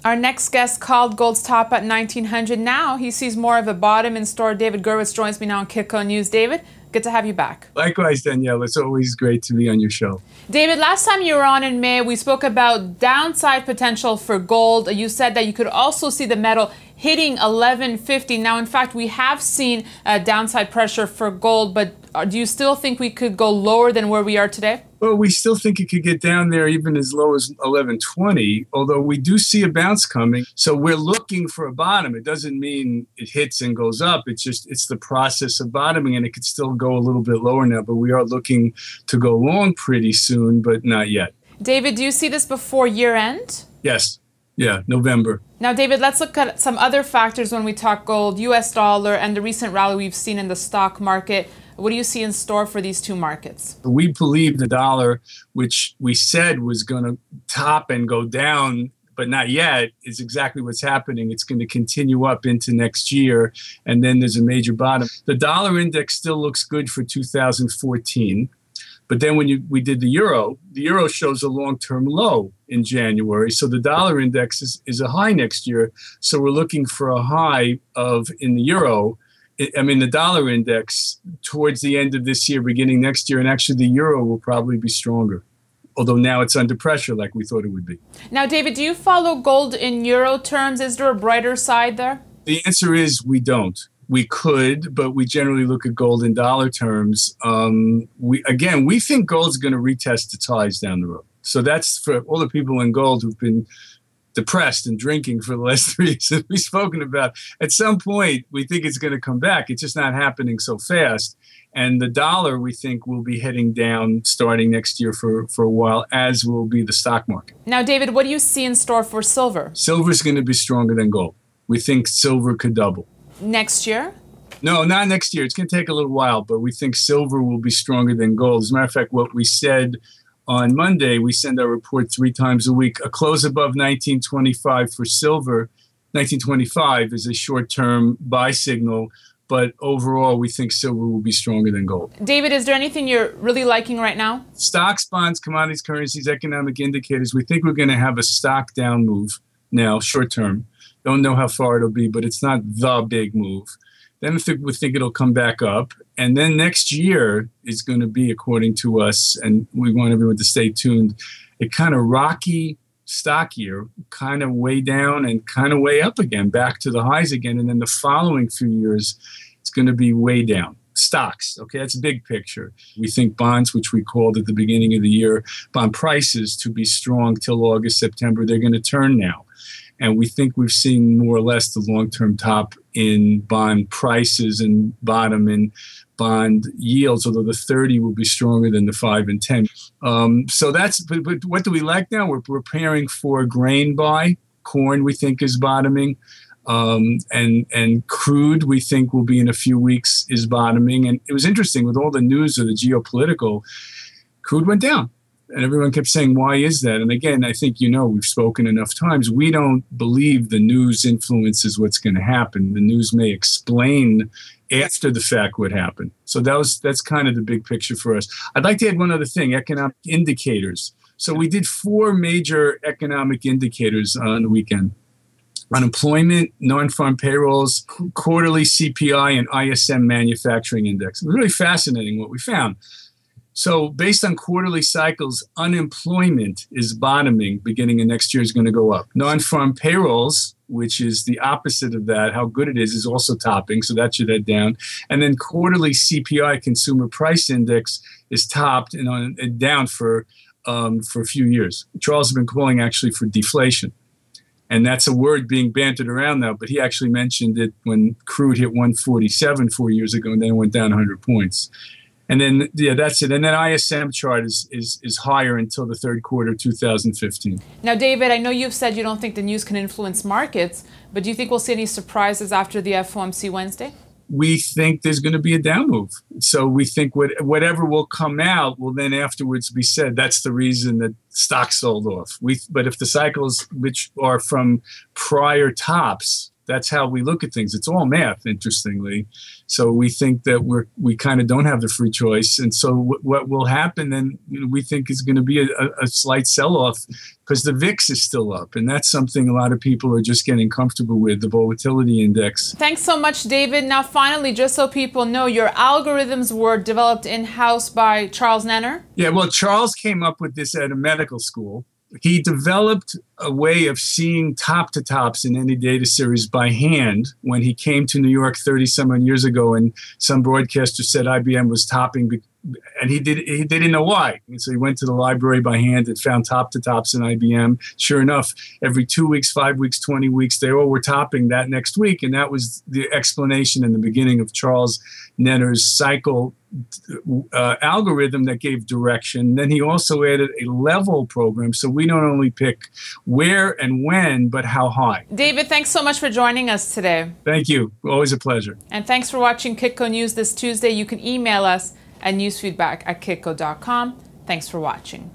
Our next guest called gold's top at 1900. Now he sees more of a bottom in store. David Gurwitz joins me now on Kitco News. David, good to have you back. Likewise, Danielle. It's always great to be on your show. David, last time you were on in May, we spoke about downside potential for gold. You said that you could also see the metal hitting 1150. Now, in fact, we have seen downside pressure for gold, but do you still think we could go lower than where we are today? Well, we still think it could get down there even as low as 1120, although we do see a bounce coming. So we're looking for a bottom. It doesn't mean it hits and goes up. It's the process of bottoming, and it could still go a little bit lower now, but we are looking to go long pretty soon, but not yet. David, do you see this before year end? Yes. Yeah, November. Now, David, let's look at some other factors when we talk gold, U.S. dollar, and the recent rally we've seen in the stock market. What do you see in store for these two markets? We believe the dollar, which we said was going to top and go down, but not yet, is exactly what's happening. It's going to continue up into next year, and then there's a major bottom. The dollar index still looks good for 2014. But then when we did the euro shows a long-term low in January. So the dollar index is a high next year. So we're looking for a high in the dollar index towards the end of this year, beginning next year. And actually the euro will probably be stronger, although now it's under pressure like we thought it would be. Now, David, do you follow gold in euro terms? Is there a brighter side there? The answer is we don't. We could, but we generally look at gold in dollar terms. We think gold's going to retest its highs down the road. So that's for all the people in gold who've been depressed and drinking for the last 3 years that we've spoken about. At some point, we think it's going to come back. It's just not happening so fast. And the dollar, we think, will be heading down starting next year for a while, as will be the stock market. Now, David, what do you see in store for silver? Silver's going to be stronger than gold. We think silver could double. Next year? No, not next year. It's going to take a little while, but we think silver will be stronger than gold. As a matter of fact, what we said on Monday, we send our report 3 times a week. A close above 1925 for silver. 1925 is a short-term buy signal, but overall, we think silver will be stronger than gold. David, is there anything you're really liking right now? Stocks, bonds, commodities, currencies, economic indicators. We think we're going to have a stock down move now, short-term. Don't know how far it'll be, but it's not the big move. Then we think it'll come back up. And then next year is going to be, according to us, and we want everyone to stay tuned, a kind of rocky stock year, kind of way down and kind of way up again, back to the highs again. And then the following few years, it's going to be way down. Stocks, okay, that's a big picture. We think bonds, which we called at the beginning of the year, bond prices to be strong till August, September, they're going to turn now. And we think we've seen more or less the long-term top in bond prices and bottom in bond yields, although the 30 will be stronger than the 5 and 10. So that's, but what do we like now? We're preparing for grain buy. Corn, we think, is bottoming. And crude, we think, will be in a few weeks, is bottoming. And it was interesting with all the news of the geopolitical, crude went down. And everyone kept saying, why is that? And again, I think, we've spoken enough times. We don't believe the news influences what's going to happen. The news may explain after the fact what happened. So that's kind of the big picture for us. I'd like to add one other thing, economic indicators. So we did 4 major economic indicators on the weekend. Unemployment, non-farm payrolls, quarterly CPI, and ISM manufacturing index. It was really fascinating what we found. So based on quarterly cycles, unemployment is bottoming. Beginning of next year is going to go up. Non-farm payrolls, which is the opposite of that, how good it is also topping. So that should head down. And then quarterly CPI, consumer price index, is topped and down for a few years. Charles has been calling actually for deflation. And that's a word being bantered around now, but he actually mentioned it when crude hit 147 4 years ago, and then it went down 100 points. And then, that's it. And then ISM chart is higher until the third quarter 2015. Now, David, I know you've said you don't think the news can influence markets, but do you think we'll see any surprises after the FOMC Wednesday? We think there's going to be a down move. So we think whatever will come out will then afterwards be said. That's the reason that stocks sold off. But if the cycles, which are from prior tops, That's how we look at things. It's all math, interestingly. So we think that we kind of don't have the free choice. And so what will happen then, we think is going to be a slight sell-off because the VIX is still up. And that's something a lot of people are just getting comfortable with, the volatility index. Thanks so much, David. Now, finally, just so people know, your algorithms were developed in-house by Charles Nenner? Yeah, well, Charles came up with this at a medical school. He developed a way of seeing top to tops in any data series by hand when he came to New York 30-some years ago, and some broadcaster said IBM was topping, and he didn't know why. And so he went to the library by hand and found top to tops in IBM. Sure enough, every 2 weeks, 5 weeks, 20 weeks, they all were topping that next week, and that was the explanation in the beginning of Charles Nenner's cycle algorithm that gave direction. Then he also added a level program, so we don't only pick where and when, but how high. David, thanks so much for joining us today. Thank you. Always a pleasure. And thanks for watching Kitco News this Tuesday. You can email us at newsfeedback@kitco.com. Thanks for watching.